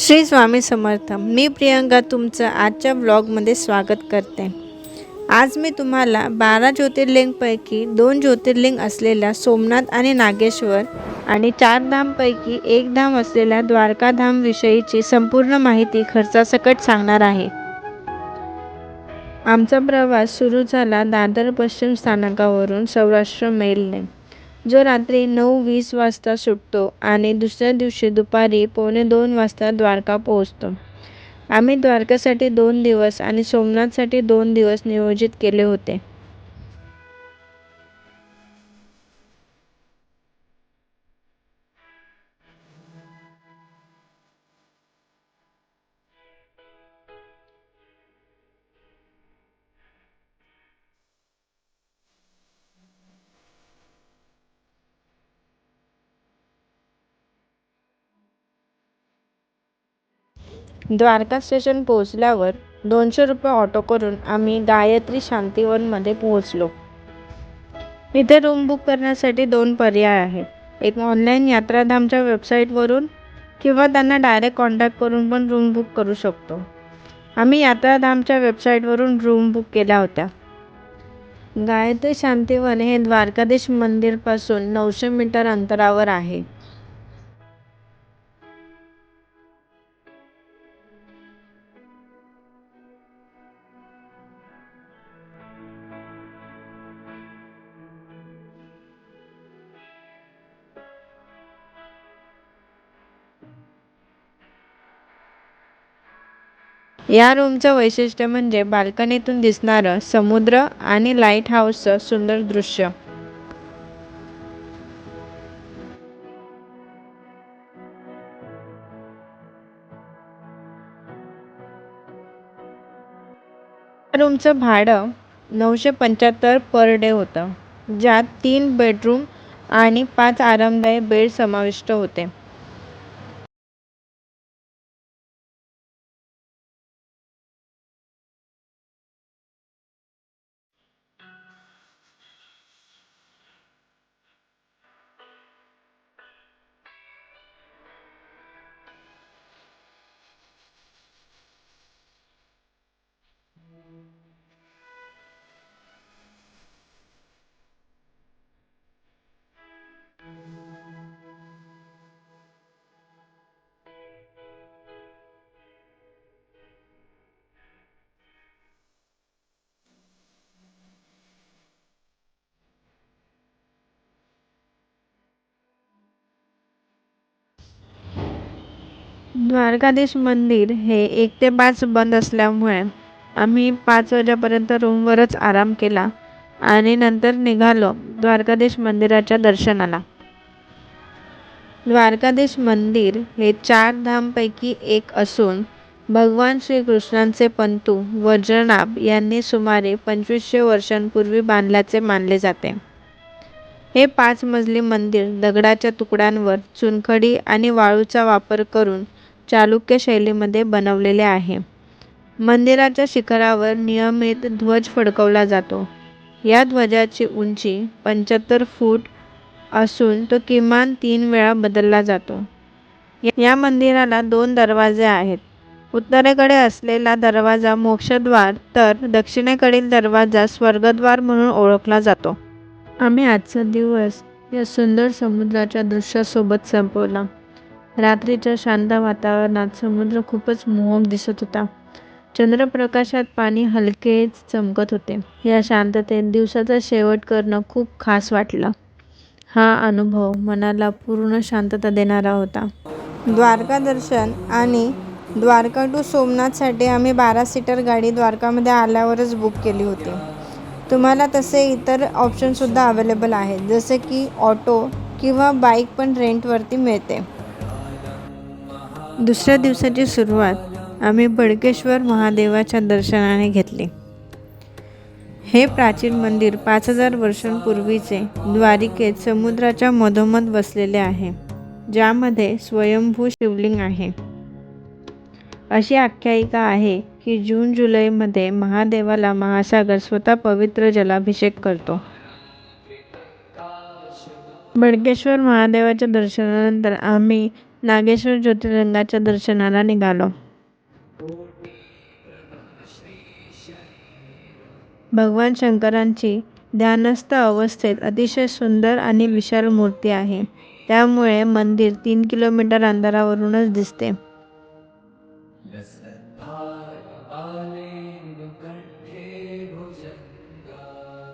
श्री स्वामी समर्थ. मी प्रियंका तुमचं आजच्या ब्लॉगमध्ये स्वागत करते. आज मी तुम्हाला 12 ज्योतिर्लिंगपैकी 2 ज्योतिर्लिंग असलेल्या सोमनाथ आणि नागेश्वर आणि 4 धामपैकी एक धाम असलेल्या द्वारकाधाम विषयीची संपूर्ण माहिती खर्चासकट सांगणार आहे. आमचा प्रवास सुरू झाला दादर पश्चिम स्थानकावरून सौराष्ट्र मेलने, जो रात्री 9:20 वाजता सुटतो आणि दुसऱ्या दिवशी दुपारी 1:45 वाजता द्वारका पोहोचतो. आम्ही द्वारकासाठी 2 दिवस आणि सोमनाथसाठी 2 दिवस नियोजित केले होते. द्वारका स्टेशन पोहोचल्यावर 200 रुपये ऑटो करून आम्ही गायत्री शांतिवनमध्ये पोहोचलो. इथे रूम बुक करण्यासाठी 2 पर्याय आहेत. एक ऑनलाईन यात्राधामच्या वेबसाईटवरून किंवा त्यांना डायरेक्ट कॉन्टॅक्ट करून पण रूम बुक करू शकतो. आम्ही यात्राधामच्या वेबसाईटवरून रूम बुक केल्या होत्या. गायत्री शांतिवन हे द्वारकाधीश मंदिरपासून 900 मीटर अंतरावर आहे. या रूमचं वैशिष्ट्य म्हणजे बाल्कनीतून दिसणारं समुद्र आणि लाईट हाऊसचं सुंदर दृश्य. या रूमचं भाडं 975 पर डे होतं, ज्यात 3 बेडरूम आणि 5 आरामदायी बेड समाविष्ट होते. द्वारकाधीश मंदिर हे 1 ते 5 बंद असल्यामुळे आम्ही 5 वाजेपर्यंत रूमवरच आराम केला आणि नंतर निघालो द्वारकाधीश मंदिराच्या दर्शनाला. द्वारकाधीश मंदिर हे 4 धामपैकी एक असून भगवान श्रीकृष्णांचे पंतू वज्रनाभ यांनी सुमारे 2500 वर्षांपूर्वी बांधल्याचे मानले जाते. हे 5 मजली मंदिर दगडाच्या तुकड्यांवर चुनखडी आणि वाळूचा वापर करून चालुक्य शैलीमध्ये बनवलेले आहे. मंदिराच्या शिखरावर नियमित ध्वज फडकवला जातो. या ध्वजाची उंची 75 फूट असून तो किमान 3 वेळा बदलला जातो. या मंदिराला 2 दरवाजे आहेत. उत्तरेकडे असलेला दरवाजा मोक्षद्वार तर दक्षिणेकडील दरवाजा स्वर्गद्वार म्हणून ओळखला जातो. आम्ही आजचा दिवस या सुंदर समुद्राच्या दृश्यासोबत संपवला. रात्रीच्या शांत वातावरणात समुद्र खूपच मोहक दिसत होता. चंद्रप्रकाशात पाणी हलकेच चमकत होते. या शांततेत दिवसाचा शेवट करणं खूप खास वाटलं. हा अनुभव मनाला पूर्ण शांतता देणारा होता. द्वारका दर्शन आणि द्वारका टू सोमनाथसाठी आम्ही 12 सीटर गाडी द्वारकामध्ये आल्यावरच बुक केली होती. तुम्हाला तसे इतर ऑप्शनसुद्धा अवेलेबल आहेत, जसे की ऑटो किंवा बाईक पण रेंटवरती मिळते. दुसऱ्या दिवसाची सुरुवात आम्ही बडकेश्वर महादेवाच्या दर्शनाने घेतली. हे प्राचीन मंदिर 5000 वर्षांपूर्वीचे द्वारिकेत समुद्राच्या मधोमध वसलेले आहे, ज्यामध्ये स्वयंभू शिवलिंग आहे. अशी आख्यायिका आहे की जून-जुलैमध्ये महादेवाला महासागर स्वतः पवित्र जलाभिषेक करतो. बडकेश्वर महादेवाच्या दर्शनानंतर आम्ही नागेश्वर ज्योतिर्लिंगाच्या दर्शनाला निघालो. भगवान शंकरांची ध्यानस्थ अवस्थेत अतिशय सुंदर आणि विशाल मूर्ती आहे. त्यामुळे मंदिर 3 किलोमीटर अंतरावरूनच दिसते.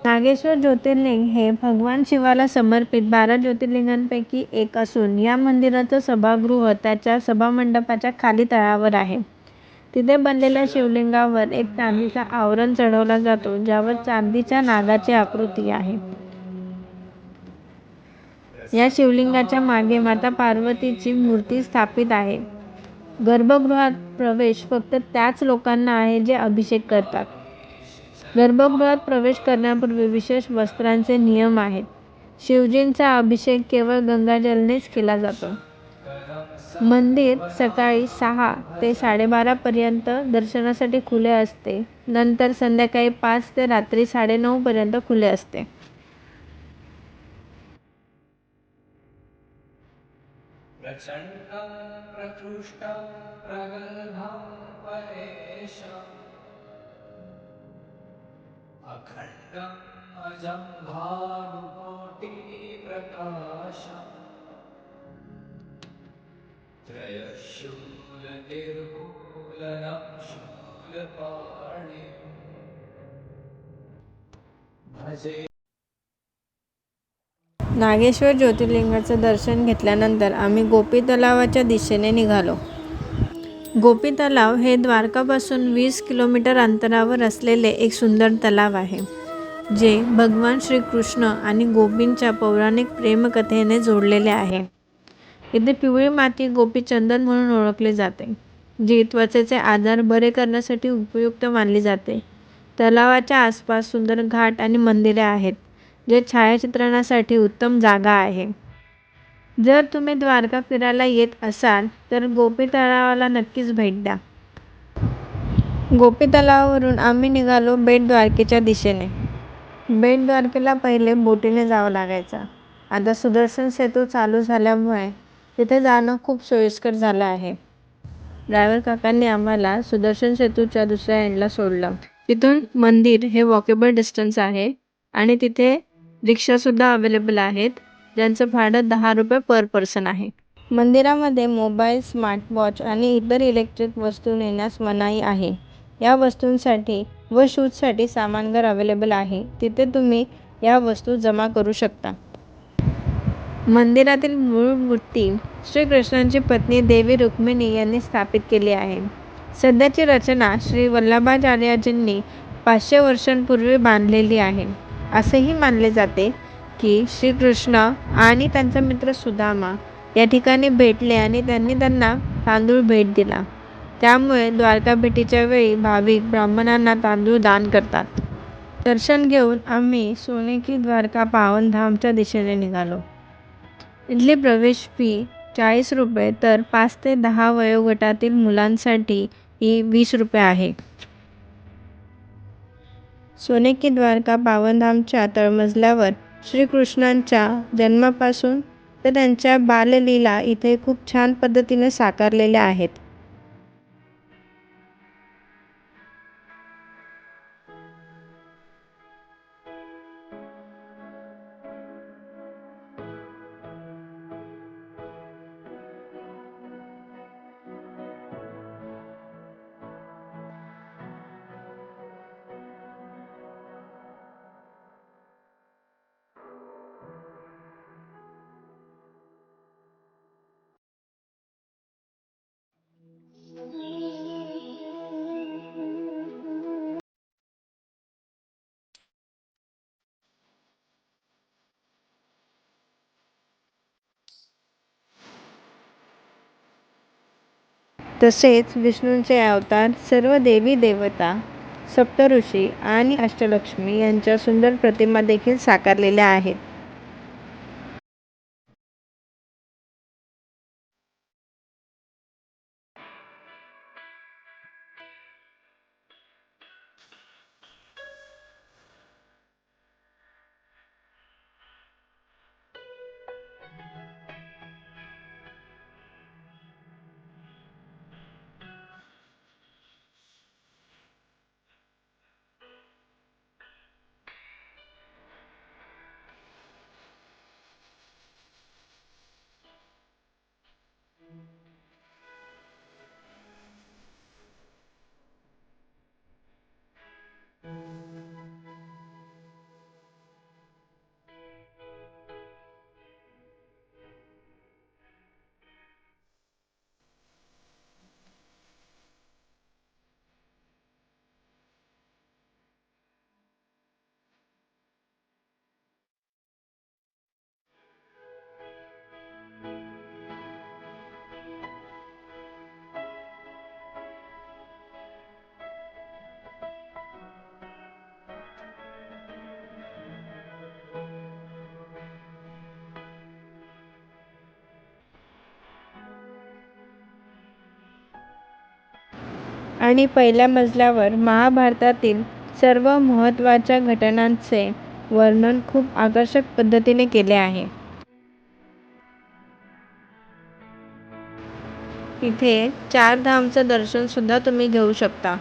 नागेश्वर ज्योतिर्लिंग हे भगवान शिवाला समर्पित 12 ज्योतिर्लिंगांपैकी एक असून या मंदिराचं सभागृह त्याच्या सभामंडपाच्या खाली तळावर आहे. तिथे बनलेल्या शिवलिंगावर एक चांदीचा आवरण चढवला जातो, ज्यावर चांदीच्या नागाची आकृती आहे. या शिवलिंगाच्या मागे माता पार्वतीची मूर्ती स्थापित आहे. गर्भगृहात प्रवेश फक्त त्याच लोकांना आहे जे अभिषेक करतात. गर्भगृहात प्रवेश करण्यापूर्वी विशेष वस्त्रांचे नियम आहेत. शिवजींचा अभिषेक केवळ गंगाजलनेच केला जातो. मंदिर सकाळी 6 ते 12:30 पर्यंत दर्शनासाठी खुले असते. नंतर संध्याकाळी 5 ते रात्री 9:30 पर्यंत खुले असते. नागेश्वर ज्योतिर्लिंगाचं दर्शन घेतल्यानंतर आम्ही गोपी तलावाच्या दिशेने निघालो. गोपी तलाव हे द्वारकापासून 20 किलोमीटर अंतरावर असलेले एक सुंदर तलाव आहे, जे भगवान श्रीकृष्ण आणि गोपींच्या पौराणिक प्रेमकथेने जोडलेले आहे. इथे पिवळी माती गोपीचंदन म्हणून ओळखले जाते, जी त्वचेचे आजार बरे करण्यासाठी उपयुक्त मानली जाते. तलावाच्या आसपास सुंदर घाट आणि मंदिरे आहेत, जे छायाचित्रणासाठी उत्तम जागा आहे. जर तुम्ही द्वारका फिरायला येत असाल तर गोपी तलावाला नक्कीच भेट द्या. गोपी तलावावरून आम्ही निघालो बेट द्वारकेच्या दिशेने. बेट द्वारकेला पहिले बोटीने जावं लागायचं. आता सुदर्शन सेतू चालू झाल्यामुळे तिथे जाणं खूप सोयीस्कर झालं आहे. ड्रायव्हर काकांनी आम्हाला सुदर्शन सेतूच्या दुसऱ्या एंडला सोडलं. तिथून मंदिर हे वॉकेबल डिस्टन्स आहे आणि तिथे रिक्षासुद्धा अवेलेबल आहेत, ज्यांचं भाडं 10 रुपये पर पर्सन आहे. मंदिरामध्ये मोबाईल, स्मार्टवॉच आणि इतर इलेक्ट्रिक वस्तू नेण्यास मनाई आहे. या वस्तूंसाठी व शूजसाठी सामानघर अवेलेबल आहे. तिथे तुम्ही या वस्तू जमा करू शकता. मंदिरातील मूळ मूर्ती श्रीकृष्णांची पत्नी देवी रुक्मिणी यांनी स्थापित केली आहे. सध्याची रचना श्री वल्लभाचार्यजींनी 500 वर्षांपूर्वी बांधलेली आहे. असेही मानले जाते की श्रीकृष्ण आणि त्यांचा मित्र सुदामा या ठिकाणी भेटले आणि त्यांनी त्यांना तांदूळ भेट दिला. त्यामुळे द्वारका भेटीच्या वेळी भाविक ब्राह्मणांना तांदूळ दान करतात. दर्शन घेऊन आम्ही सोने की द्वारका पावनधामच्या दिशेने निघालो. इथली प्रवेश फी 40 रुपये तर 5 ते 10 वयोगटातील मुलांसाठी ही 20 रुपये आहे. सोने की द्वारका पावनधामच्या तळमजल्यावर श्रीकृष्णांच्या जन्मापासून तर त्यांच्या बाललीला इथे खूप छान पद्धतीने साकारलेल्या आहेत. तसेच विष्णूंचे अवतार, सर्व देवी देवता, सप्तऋषी आणि अष्टलक्ष्मी यांच्या सुंदर प्रतिमा देखील साकारलेल्या आहेत. आणि पहिल्या मजल्यावर महाभारतातील सर्व महत्त्वाच्या घटनांचे वर्णन खूप आकर्षक पद्धतीने केले आहे. इथे चारधामचं दर्शन सुद्धा तुम्ही घेऊ शकता.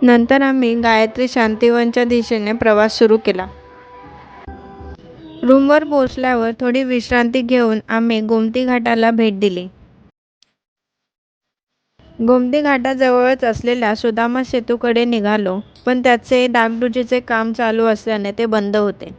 नंतर आम्ही गायत्री शांतिवनच्या दिशेने प्रवास सुरू केला. रूमवर पोहोचल्यावर थोडी विश्रांती घेऊन आम्ही गोमती घाटाला भेट दिली. गोमती घाटाजवळच असलेल्या सुदामा सेतूकडे निघालो, पण त्याचे डागडुजीचे काम चालू असल्याने ते बंद होते.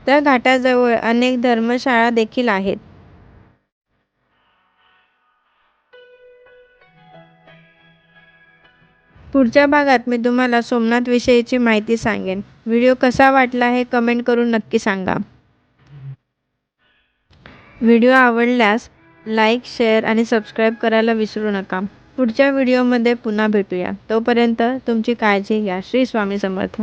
त्या घाटाजवळ अनेक धर्मशाळा देखील आहेत. पुढच्या भागात मी तुम्हाला सोमनाथ विषयीची माहिती सांगेन. व्हिडिओ कसा वाटला हे कमेंट करून नक्की सांगा. व्हिडिओ आवडल्यास लाईक, शेअर आणि सबस्क्राईब करायला विसरू नका. पुढच्या व्हिडिओमध्ये पुन्हा भेटूया. तोपर्यंत तुमची काळजी घ्या. श्री स्वामी समर्थ.